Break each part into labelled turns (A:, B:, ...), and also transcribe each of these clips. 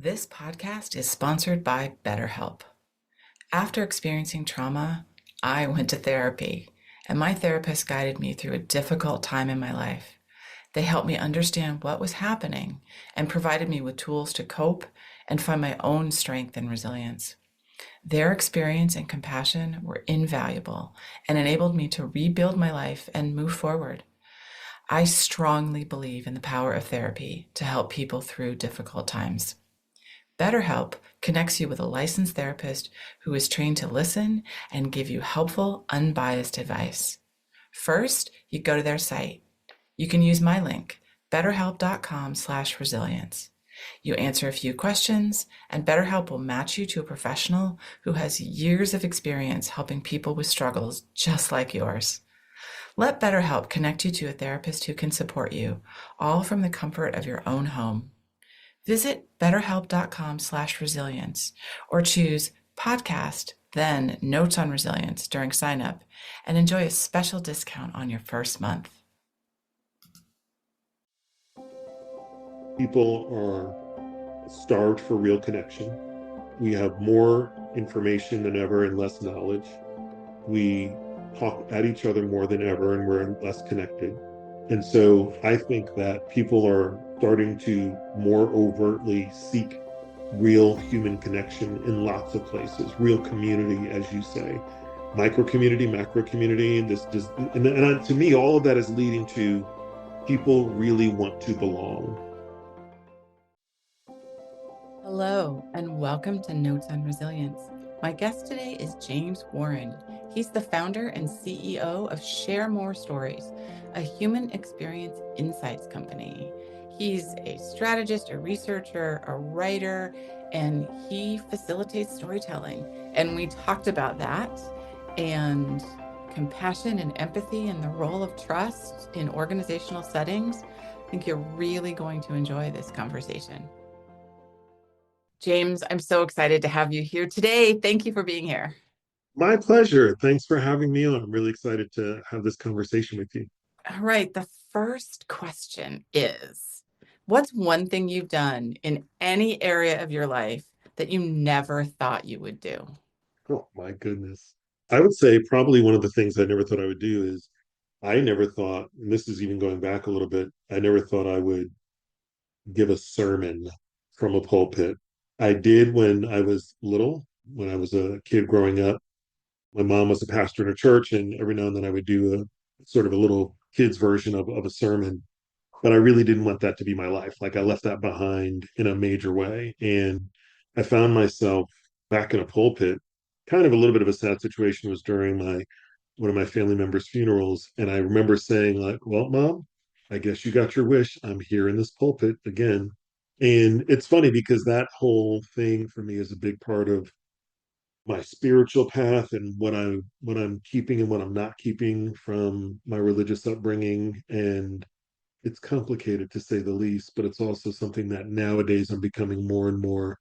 A: This podcast is sponsored by BetterHelp. After experiencing trauma, I went to therapy, and my therapist guided me through a difficult time in my life. They helped me understand what was happening and provided me with tools to cope and find my own strength and resilience. Their experience and compassion were invaluable and enabled me to rebuild my life and move forward. I strongly believe in the power of therapy to help people through difficult times. BetterHelp connects you with a licensed therapist who is trained to listen and give you helpful, unbiased advice. First, you go to their site. You can use my link, betterhelp.com/resilience. You answer a few questions, and BetterHelp will match you to a professional who has years of experience helping people with struggles just like yours. Let BetterHelp connect you to a therapist who can support you, all from the comfort of your own home. Visit betterhelp.com/resilience or choose podcast, then notes on resilience during sign up and enjoy a special discount on your first month.
B: People are starved for real connection. We have more information than ever and less knowledge. We talk at each other more than ever and we're less connected. And so I think that people are starting to more overtly seek real human connection in lots of places, real community, as you say, micro community, macro community. And to me, all of that is leading to people really want to belong.
A: Hello, and welcome to Notes on Resilience. My guest today is James Warren. He's the founder and CEO of Share More Stories, a human experience insights company. He's a strategist, a researcher, a writer, and he facilitates storytelling. And we talked about that and compassion and empathy and the role of trust in organizational settings. I think you're really going to enjoy this conversation. James, I'm so excited to have you here today. Thank you for being here.
B: My pleasure. Thanks for having me on. I'm really excited to have this conversation with you.
A: All right. The first question is, what's one thing you've done in any area of your life that you never thought you would do?
B: Oh, my goodness. I would say probably one of the things I never thought I would do is I never thought, and this is even going back a little bit, I never thought I would give a sermon from a pulpit. I did when I was little, when I was a kid growing up. My mom was a pastor in a church, and every now and then I would do a sort of a little kid's version of a sermon. But I really didn't want that to be my life. Like I left that behind in a major way. And I found myself back in a pulpit, kind of a little bit of a sad situation was during my one of my family members' funerals. And I remember saying, like, well, mom, I guess you got your wish. I'm here in this pulpit again. And it's funny because that whole thing for me is a big part of my spiritual path and what I'm keeping and what I'm not keeping from my religious upbringing. And it's complicated to say the least, but it's also something that nowadays I'm becoming more and more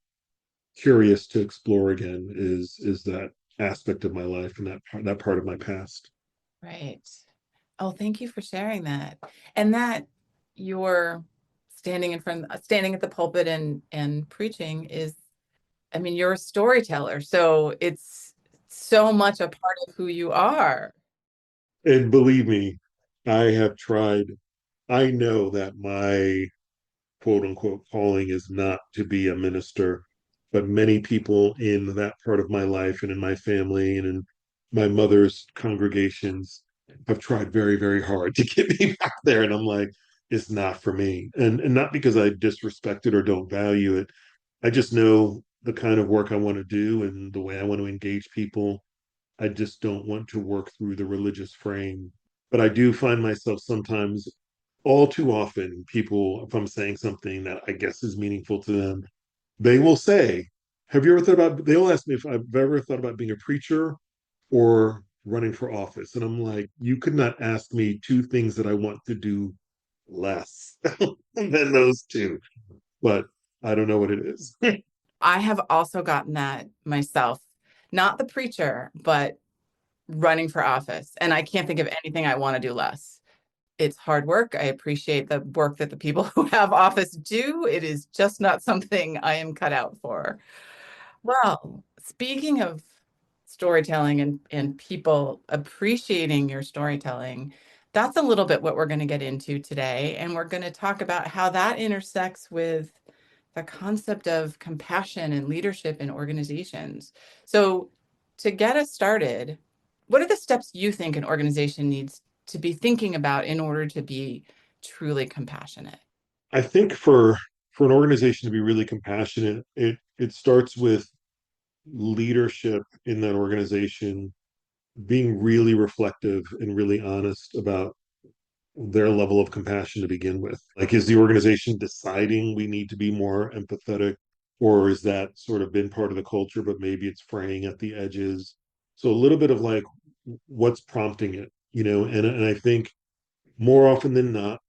B: curious to explore again is that aspect of my life and that part of my past.
A: Right. Oh, thank you for sharing that. And that you're standing at the pulpit and preaching is, I mean, you're a storyteller, so it's so much a part of who you are.
B: And believe me, I have tried. I know that my quote unquote calling is not to be a minister, but many people in that part of my life and in my family and in my mother's congregations have tried very, very hard to get me back there. And I'm like, it's not for me. And not because I disrespect it or don't value it. I just know the kind of work I want to do and the way I want to engage people. I just don't want to work through the religious frame. But I do find myself sometimes, all too often, people, if I'm saying something that I guess is meaningful to them, they will say, have you ever thought about, they'll ask me if I've ever thought about being a preacher or running for office. And I'm like, you could not ask me two things that I want to do less than those two. But I don't know what it is.
A: I have also gotten that myself, not the preacher, but running for office. And I can't think of anything I want to do less. It's hard work. I appreciate the work that the people who have office do. It is just not something I am cut out for. Well, speaking of storytelling and people appreciating your storytelling, that's a little bit what we're going to get into today. And we're going to talk about how that intersects with the concept of compassion and leadership in organizations. So, to get us started, what are the steps you think an organization needs to be thinking about in order to be truly compassionate?
B: I think for an organization to be really compassionate, it starts with leadership in that organization being really reflective and really honest about their level of compassion to begin with. Like, is the organization deciding we need to be more empathetic, or is that sort of been part of the culture, but maybe it's fraying at the edges? So a little bit of like what's prompting it, and I think more often than not,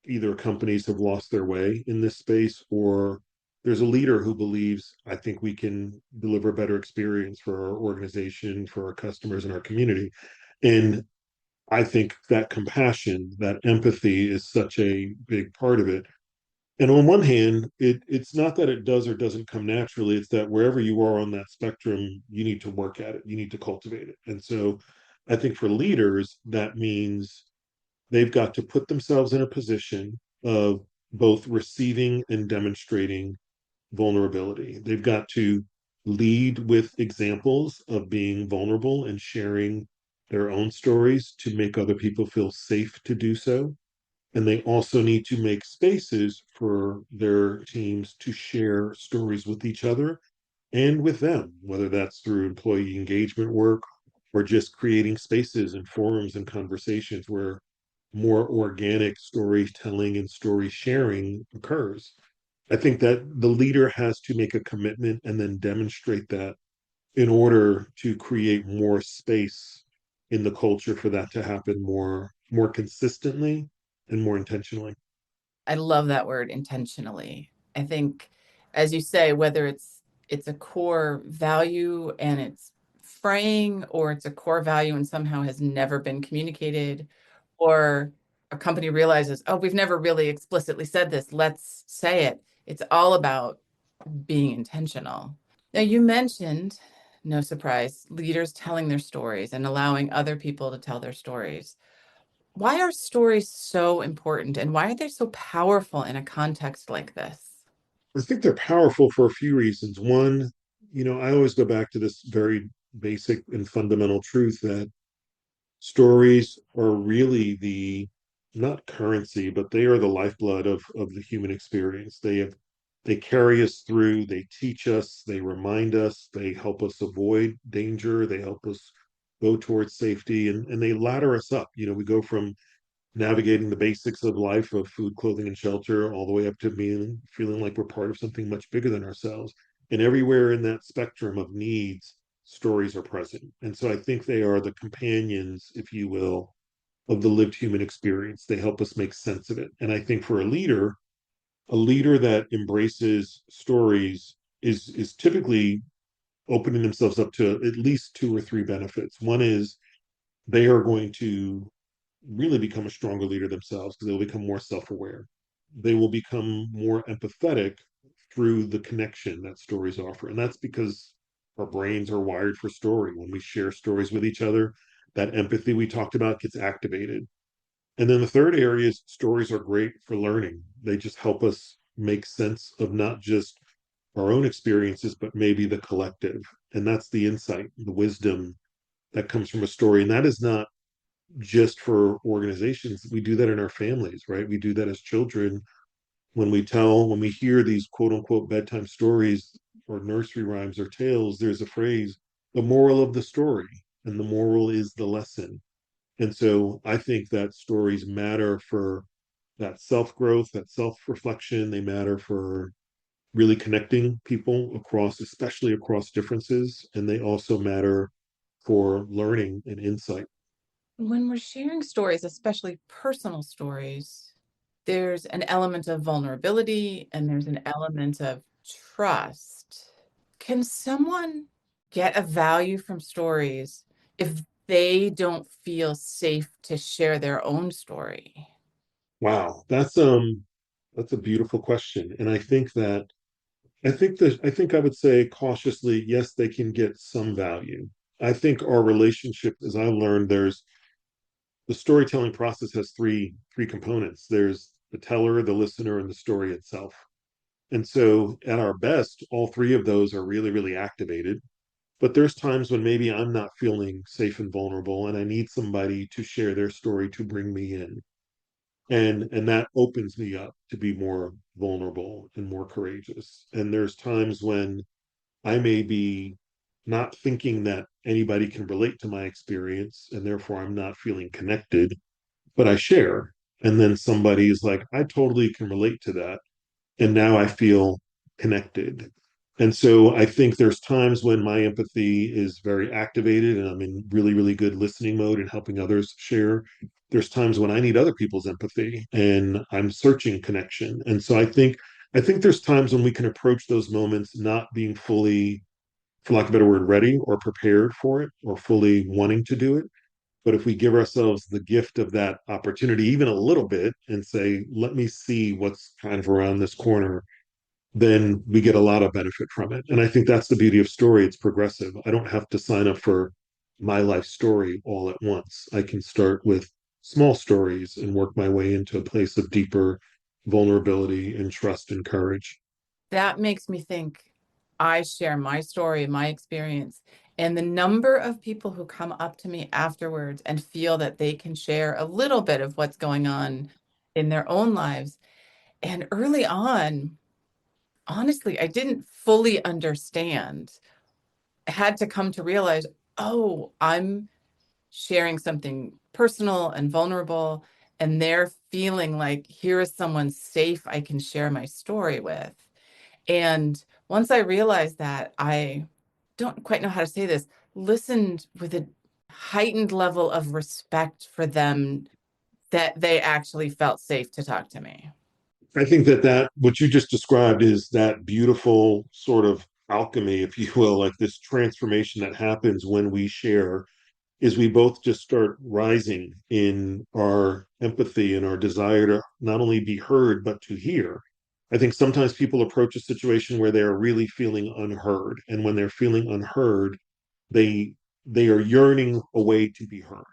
B: either companies have lost their way in this space or there's a leader who believes I think we can deliver a better experience for our organization, for our customers and our community. And I think that compassion, that empathy is such a big part of it. And on one hand, it's not that it does or doesn't come naturally, it's that wherever you are on that spectrum, you need to work at it, you need to cultivate it. And so I think for leaders, that means they've got to put themselves in a position of both receiving and demonstrating vulnerability. They've got to lead with examples of being vulnerable and sharing their own stories to make other people feel safe to do so. And they also need to make spaces for their teams to share stories with each other and with them, whether that's through employee engagement work or just creating spaces and forums and conversations where more organic storytelling and story sharing occurs. I think that the leader has to make a commitment and then demonstrate that in order to create more space in the culture for that to happen more consistently and more intentionally.
A: I love that word intentionally. I think, as you say, whether it's a core value and it's fraying, or it's a core value and somehow has never been communicated, or a company realizes, oh, we've never really explicitly said this, let's say it. It's all about being intentional. Now, you mentioned, no surprise, leaders telling their stories and allowing other people to tell their stories. Why are stories so important and why are they so powerful in a context like this?
B: I think they're powerful for a few reasons. One, I always go back to this very basic and fundamental truth that stories are really the not currency, but they are the lifeblood of the human experience. They carry us through, they teach us, they remind us, they help us avoid danger, they help us go towards safety, and they ladder us up. We go from navigating the basics of life of food, clothing, and shelter, all the way up to being feeling like we're part of something much bigger than ourselves. And everywhere in that spectrum of needs, stories are present. And so I think they are the companions, if you will, of the lived human experience. They help us make sense of it. And I think for a leader that embraces stories is typically opening themselves up to at least two or three benefits. One is they are going to really become a stronger leader themselves because they'll become more self-aware. They will become more empathetic through the connection that stories offer. And that's because our brains are wired for story. When we share stories with each other, that empathy we talked about gets activated. And then the third area is stories are great for learning. They just help us make sense of not just our own experiences, but maybe the collective. And that's the insight, the wisdom that comes from a story. And that is not just for organizations. We do that in our families, right? We do that as children when we hear these quote unquote bedtime stories or nursery rhymes or tales, there's a phrase, the moral of the story, and the moral is the lesson. And so I think that stories matter for that self growth, that self reflection. They matter for really connecting people across, especially across differences. And they also matter for learning and insight.
A: When we're sharing stories, especially personal stories, there's an element of vulnerability and there's an element of trust. Can someone get a value from stories if they don't feel safe to share their own story?
B: Wow, that's a beautiful question. And I think I would say cautiously, yes, they can get some value. I think our relationship, as I learned, there's the storytelling process has three components. There's the teller, the listener, and the story itself. And so at our best, all three of those are really, really activated. But there's times when maybe I'm not feeling safe and vulnerable and I need somebody to share their story to bring me in. And that opens me up to be more vulnerable and more courageous. And there's times when I may be not thinking that anybody can relate to my experience and therefore I'm not feeling connected, but I share. And then somebody is like, I totally can relate to that. And now I feel connected. And so I think there's times when my empathy is very activated and I'm in really, really good listening mode and helping others share. There's times when I need other people's empathy and I'm searching connection. And so I think there's times when we can approach those moments not being fully, for lack of a better word, ready or prepared for it or fully wanting to do it. But if we give ourselves the gift of that opportunity, even a little bit, and say, let me see what's kind of around this corner, then we get a lot of benefit from it. And I think that's the beauty of story. It's progressive. I don't have to sign up for my life story all at once. I can start with small stories and work my way into a place of deeper vulnerability and trust and courage.
A: That makes me think. I share my story, my experience, and the number of people who come up to me afterwards and feel that they can share a little bit of what's going on in their own lives. And early on, honestly, I didn't fully understand. I had to come to realize, oh, I'm sharing something personal and vulnerable, and they're feeling like here is someone safe I can share my story with. And once I realized that, I don't quite know how to say this, listened with a heightened level of respect for them, that they actually felt safe to talk to me.
B: I think that what you just described is that beautiful sort of alchemy, if you will, like this transformation that happens when we share is we both just start rising in our empathy and our desire to not only be heard, but to hear. I think sometimes people approach a situation where they are really feeling unheard. And when they're feeling unheard, they they are yearning a way to be heard.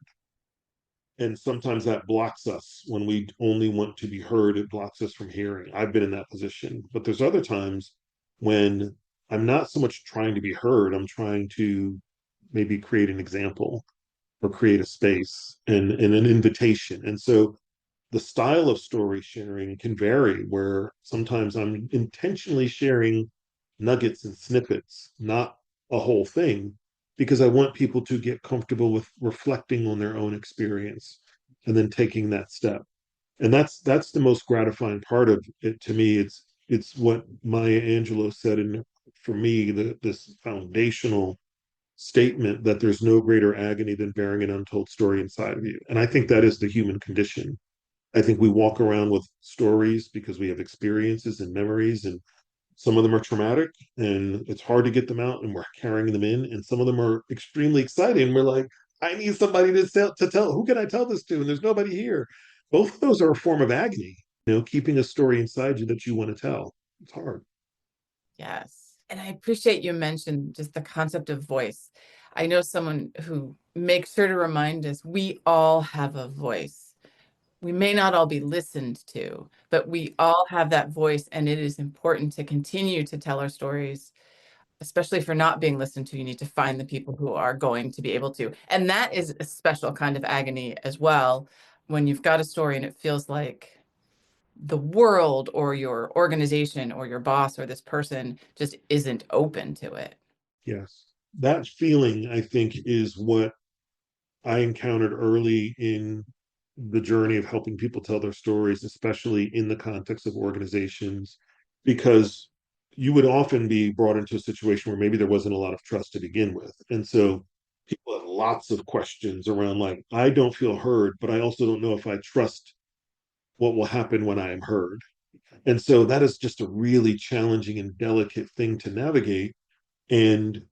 B: And sometimes that blocks us when we only want to be heard. It blocks us from hearing. I've been in that position. But there's other times when I'm not so much trying to be heard, I'm trying to maybe create an example or create a space and an invitation. And so the style of story sharing can vary, where sometimes I'm intentionally sharing nuggets and snippets, not a whole thing, because I want people to get comfortable with reflecting on their own experience and then taking that step. And that's the most gratifying part of it to me. It's what Maya Angelou said, and for me, this foundational statement that there's no greater agony than bearing an untold story inside of you. And I think that is the human condition. I think we walk around with stories because we have experiences and memories, and some of them are traumatic and it's hard to get them out, and we're carrying them in. And some of them are extremely exciting. And we're like, I need somebody to tell. Who can I tell this to? And there's nobody here. Both of those are a form of agony, keeping a story inside you that you want to tell. It's hard.
A: Yes. And I appreciate you mentioned just the concept of voice. I know someone who makes sure to remind us we all have a voice. We may not all be listened to, but we all have that voice, and it is important to continue to tell our stories, especially if you're not being listened to. You need to find the people who are going to be able to. And that is a special kind of agony as well, when you've got a story and it feels like the world or your organization or your boss or this person just isn't open to it.
B: Yes. That feeling, I think, is what I encountered early in the journey of helping people tell their stories, especially in the context of organizations, because you would often be brought into a situation where maybe there wasn't a lot of trust to begin with. And so people have lots of questions around, like, I don't feel heard, but I also don't know if I trust what will happen when I am heard. And so that is just a really challenging and delicate thing to navigate. And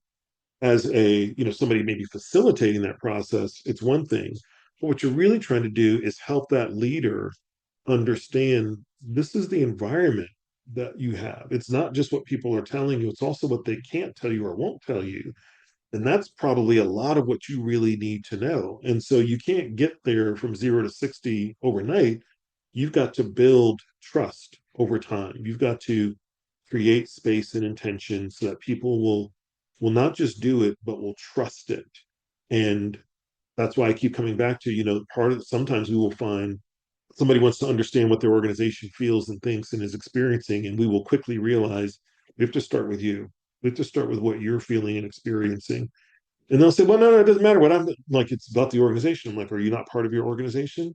B: as somebody maybe facilitating that process, it's one thing. But what you're really trying to do is help that leader understand this is the environment that you have. It's not just what people are telling you, it's also what they can't tell you or won't tell you. And that's probably a lot of what you really need to know. And so you can't get there from 0 to 60 overnight. You've got to build trust over time. You've got to create space and intention so that people will not just do it, but will trust it. And that's why I keep coming back to, part of sometimes we will find somebody wants to understand what their organization feels and thinks and is experiencing, and we will quickly realize we have to start with you. We have to start with what you're feeling and experiencing. And they'll say, well, no, it doesn't matter what I'm like, it's about the organization. I'm like, are you not part of your organization?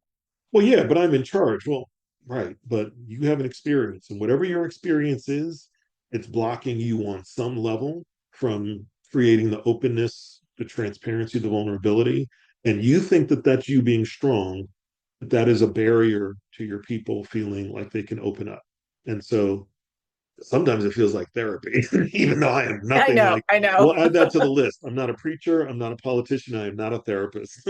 B: Well, yeah, but I'm in charge. Well, right. But you have an experience, and whatever your experience is, it's blocking you on some level from creating the openness, the transparency, the vulnerability. And you think that that's you being strong, but that is a barrier to your people feeling like they can open up. And so sometimes it feels like therapy, even though I am
A: I
B: nothing
A: know,
B: like,
A: I know.
B: we'll add that to the list. I'm not a preacher. I'm not a politician. I am not a therapist.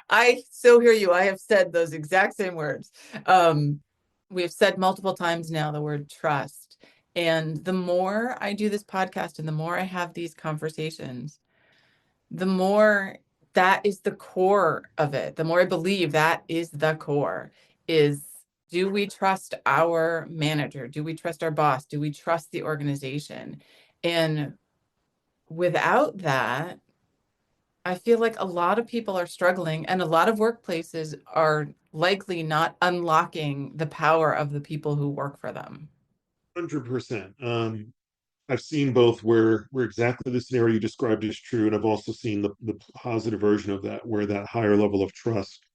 A: I so hear you. I have said those exact same words. We have said multiple times now the word trust. And the more I do this podcast and the more I have these conversations, the more that is the core of it. The more I believe that is the core is, do we trust our manager? Do we trust our boss? Do we trust the organization? And without that, I feel like a lot of people are struggling, and a lot of workplaces are likely not unlocking the power of the people who work for them.
B: 100%. I've seen both where exactly the scenario you described is true, and I've also seen the positive version of that, where that higher level of trust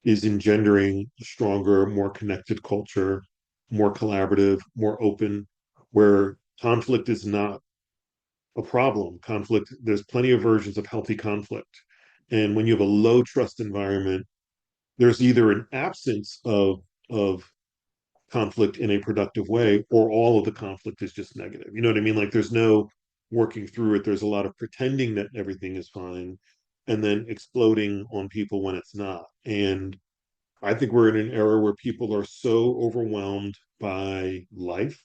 B: is engendering a stronger, more connected culture, more collaborative, more open, where conflict is not a problem. Conflict, there's plenty of versions of healthy conflict. And when you have a low trust environment, there's either an absence of conflict in a productive way, or all of the conflict is just negative. You know what I mean? Like there's no working through it. There's a lot of pretending that everything is fine and then exploding on people when it's not. And I think we're in an era where people are so overwhelmed by life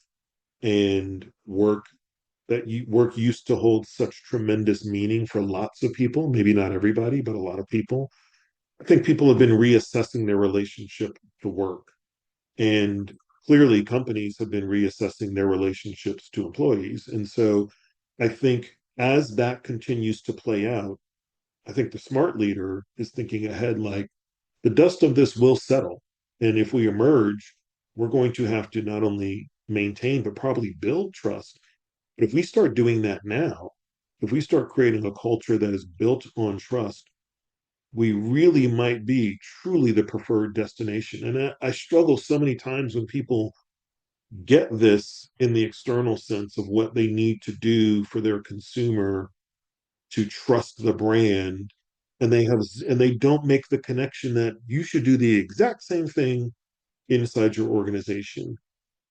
B: and work, that work used to hold such tremendous meaning for lots of people, maybe not everybody, but a lot of people. I think people have been reassessing their relationship to work. And clearly, companies have been reassessing their relationships to employees. And so I think as that continues to play out, I think the smart leader is thinking ahead like the dust of this will settle. And if we emerge, we're going to have to not only maintain, but probably build trust. But if we start doing that now, if we start creating a culture that is built on trust, we really might be truly the preferred destination. And I struggle so many times when people get this in the external sense of what they need to do for their consumer to trust the brand, and they don't make the connection that you should do the exact same thing inside your organization.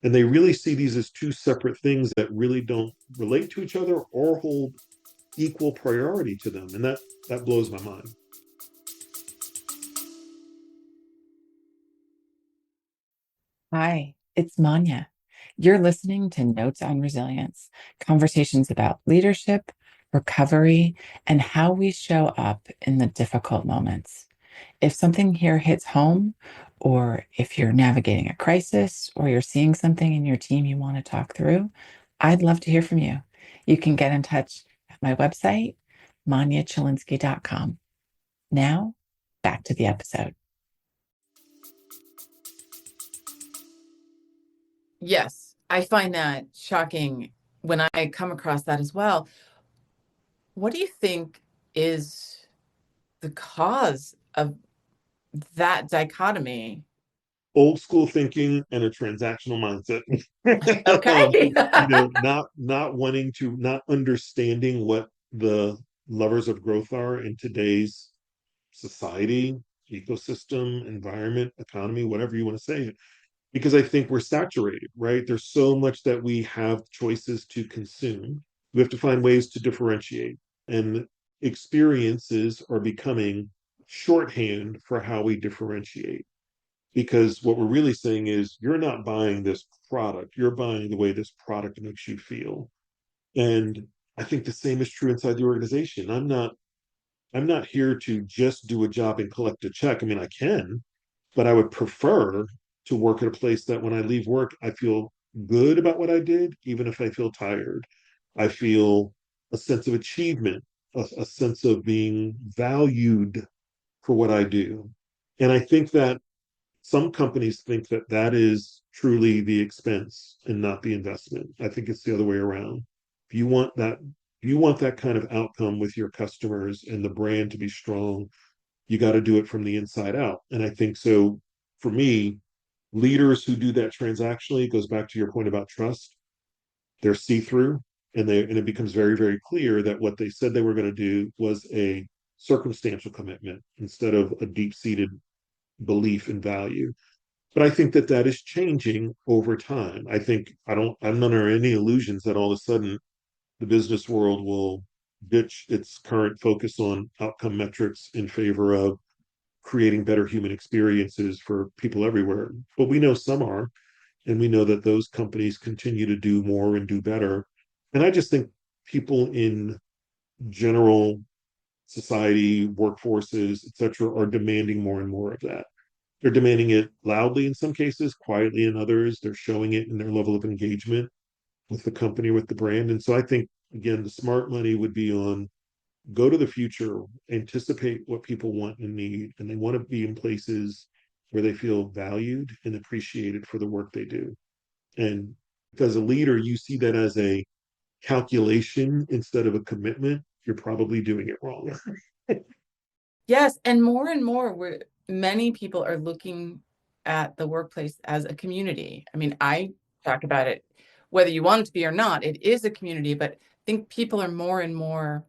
B: And they really see these as two separate things that really don't relate to each other or hold equal priority to them. And that blows my mind.
A: Hi, it's Manya. You're listening to Notes on Resilience, conversations about leadership, recovery, and how we show up in the difficult moments. If something here hits home, or if you're navigating a crisis, or you're seeing something in your team you want to talk through, I'd love to hear from you. You can get in touch at my website, manyachilinsky.com. Now, back to the episode. Yes, I find that shocking when I come across that as well. What do you think is the cause of that dichotomy?
B: Old school thinking and a transactional mindset.
A: Okay.
B: Not wanting to, not understanding what the levers of growth are in today's society, ecosystem, environment, economy, whatever you want to say. Because I think we're saturated, right? There's so much that we have choices to consume. We have to find ways to differentiate. And experiences are becoming shorthand for how we differentiate. because what we're really saying is you're not buying this product, you're buying the way this product makes you feel. And I think the same is true inside the organization. I'm not here to just do a job and collect a check. I mean, I can, but I would prefer to work at a place that when I leave work, I feel good about what I did, even if I feel tired. I feel a sense of achievement, a sense of being valued for what I do. And I think that some companies think that that is truly the expense and not the investment. I think it's the other way around. If you want that, if you want that kind of outcome with your customers and the brand to be strong, you got to do it from the inside out. And I think so for me, leaders who do that transactionally, it goes back to your point about trust. They're see-through and it becomes very, very clear that what they said they were going to do was a circumstantial commitment instead of a deep-seated belief and value. But I think that that is changing over time. I'm under any illusions that all of a sudden the business world will ditch its current focus on outcome metrics in favor of creating better human experiences for people everywhere. But we know some are, and we know that those companies continue to do more and do better. And I just think people in general society, workforces, etc., are demanding more and more of that. They're demanding it loudly in some cases, quietly in others. They're showing it in their level of engagement with the company, with the brand. And so I think, again, the smart money would be on go to the future, anticipate what people want and need, and they want to be in places where they feel valued and appreciated for the work they do. And as a leader, you see that as a calculation instead of a commitment, you're probably doing it wrong.
A: Yes, and more, many people are looking at the workplace as a community. I mean, I talk about it, whether you want it to be or not, it is a community, but I think people are more and more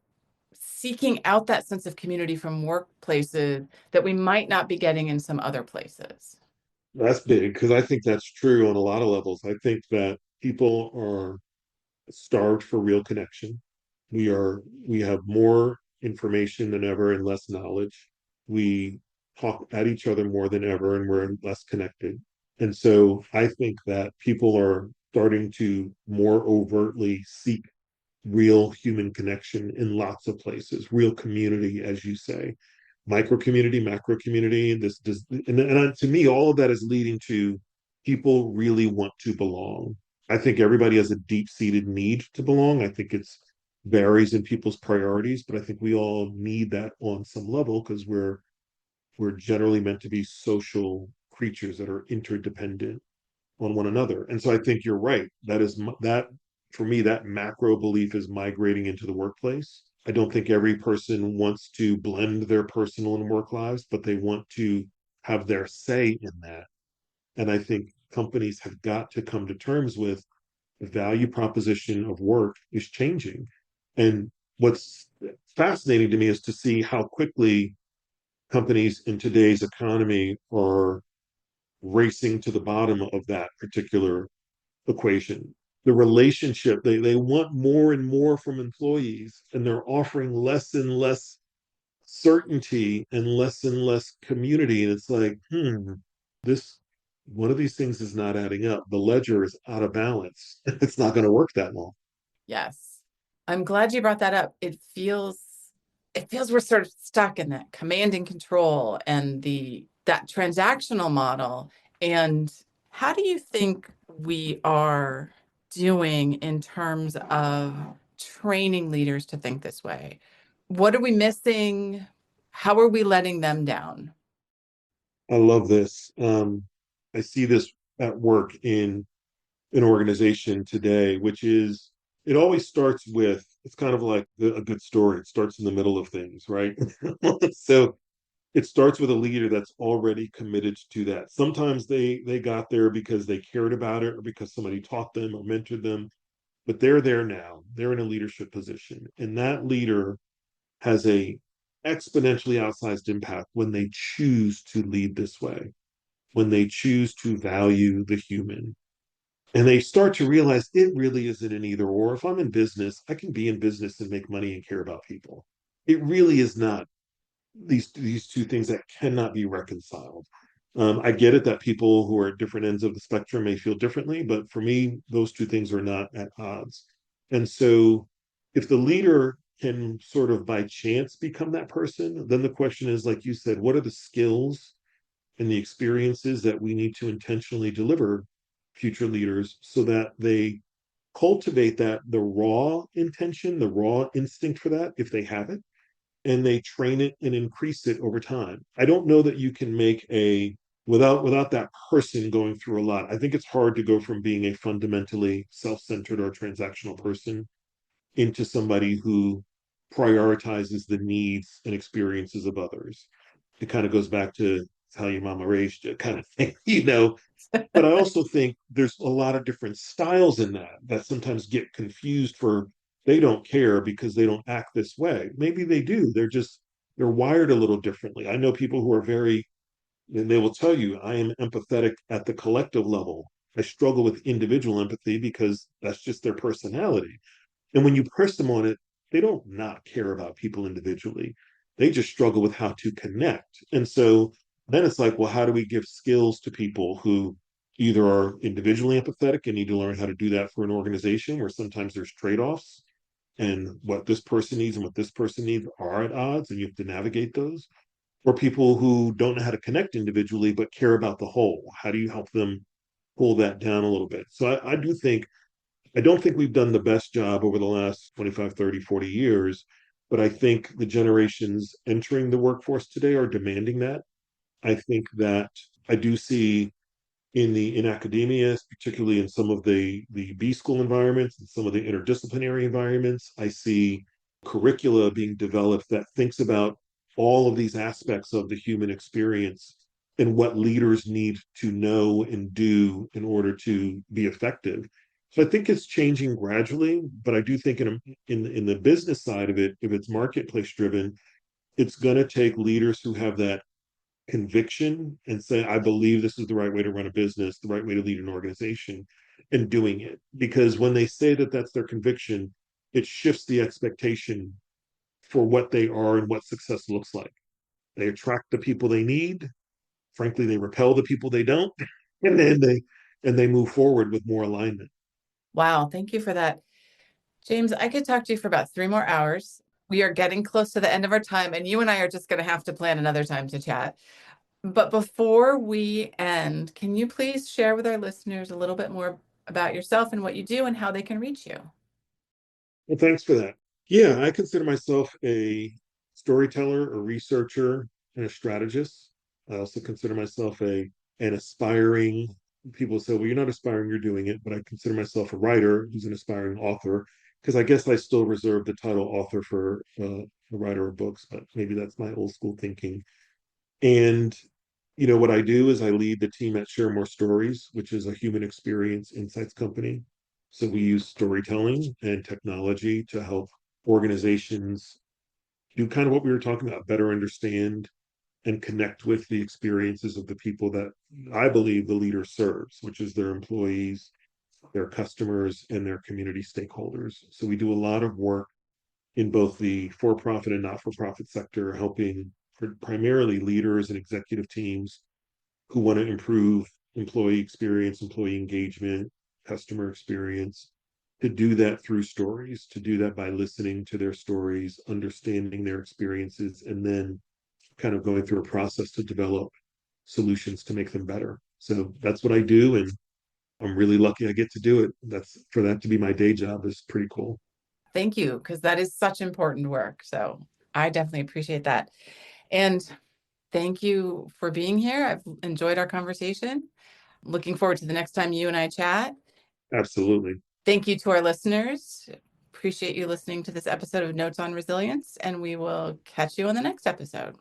A: seeking out that sense of community from workplaces that we might not be getting in some other places.
B: That's big because I think that's true on a lot of levels. I think that people are starved for real connection. We have more information than ever and less knowledge. We talk at each other more than ever and we're less connected. And so I think that people are starting to more overtly seek real human connection in lots of places, real community, as you say, micro community, macro community. This does, and to me, all of that is leading to people really want to belong. I think everybody has a deep seated need to belong. I think it's varies in people's priorities, but I think we all need that on some level because we're generally meant to be social creatures that are interdependent on one another. And so I think you're right. That for me, that macro belief is migrating into the workplace. I don't think every person wants to blend their personal and work lives, but they want to have their say in that. And I think companies have got to come to terms with the value proposition of work is changing. And what's fascinating to me is to see how quickly companies in today's economy are racing to the bottom of that particular equation. The relationship, they want more and more from employees, and they're offering less and less certainty and less community. And it's like, this one of these things is not adding up. The ledger is out of balance. It's not going to work that long.
A: Yes. I'm glad you brought that up. It feels we're sort of stuck in that command and control and the that transactional model. And how do you think we are doing in terms of training leaders to think this way? What are we missing? How are we letting them down?
B: I love this. I see this at work in an organization today, which is it always starts with it's kind of like a good story. It starts in the middle of things, right? So it starts with a leader that's already committed to that. Sometimes they got there because they cared about it or because somebody taught them or mentored them, but they're there now. They're in a leadership position, and that leader has a exponentially outsized impact when they choose to lead this way, when they choose to value the human. And they start to realize it really isn't an either or. If I'm in business, I can be in business and make money and care about people. It really is not these two things that cannot be reconciled. I get it that people who are at different ends of the spectrum may feel differently, but for me, those two things are not at odds. And so, if the leader can sort of by chance become that person, then the question is, like you said, what are the skills and the experiences that we need to intentionally deliver future leaders so that they cultivate that the raw intention, the raw instinct for that, if they have it, and they train it and increase it over time. I don't know that you can make a without that person going through a lot. I think it's hard to go from being a fundamentally self-centered or transactional person into somebody who prioritizes the needs and experiences of others. It kind of goes back to how your mama raised you kind of thing, but I also think there's a lot of different styles in that sometimes get confused for they don't care because they don't act this way. Maybe they do. They're wired a little differently. I know people who are very and they will tell you I am empathetic at the collective level. I struggle with individual empathy because that's just their personality. And when you press them on it, they don't not care about people individually. They just struggle with how to connect. And so then it's like, well, how do we give skills to people who either are individually empathetic and need to learn how to do that for an organization where sometimes there's trade offs and what this person needs and what this person needs are at odds and you have to navigate those, or people who don't know how to connect individually but care about the whole. How do you help them pull that down a little bit? So I do think I don't think we've done the best job over the last 25, 30, 40 years, but I think the generations entering the workforce today are demanding that. I think that I do see in academia, particularly in some of the B school environments and some of the interdisciplinary environments, I see curricula being developed that thinks about all of these aspects of the human experience and what leaders need to know and do in order to be effective. So I think it's changing gradually, but I do think in the business side of it, if it's marketplace driven, it's going to take leaders who have that conviction and say, I believe this is the right way to run a business, the right way to lead an organization, and doing it. Because when they say that that's their conviction, it shifts the expectation for what they are and what success looks like. They attract the people they need. Frankly, they repel the people they don't, and then they move forward with more alignment.
A: Wow, thank you for that. James, I could talk to you for about 3 more hours. We are getting close to the end of our time, and you and I are just going to have to plan another time to chat. But before we end, can you please share with our listeners a little bit more about yourself and what you do and how they can reach you?
B: Well, thanks for that. Yeah, I consider myself a storyteller, a researcher, and a strategist. I also consider myself a an aspiring. People say, "Well, you're not aspiring, you're doing it," but I consider myself a writer who's an aspiring author because I guess I still reserve the title author for a writer of books, but maybe that's my old school thinking. And what I do is I lead the team at Share More Stories, which is a human experience insights company. So we use storytelling and technology to help organizations do kind of what we were talking about, better understand and connect with the experiences of the people that I believe the leader serves, which is their employees, their customers, and their community stakeholders. So we do a lot of work in both the for-profit and not-for-profit sector, helping primarily leaders and executive teams who want to improve employee experience, employee engagement, customer experience, to do that through stories, to do that by listening to their stories, understanding their experiences, and then kind of going through a process to develop solutions to make them better. So that's what I do. And I'm really lucky I get to do it. That's for that to be my day job is pretty cool.
A: Thank you, because that is such important work. So I definitely appreciate that. And thank you for being here. I've enjoyed our conversation. Looking forward to the next time you and I chat.
B: Absolutely.
A: Thank you to our listeners. Appreciate you listening to this episode of Notes on Resilience, and we will catch you on the next episode.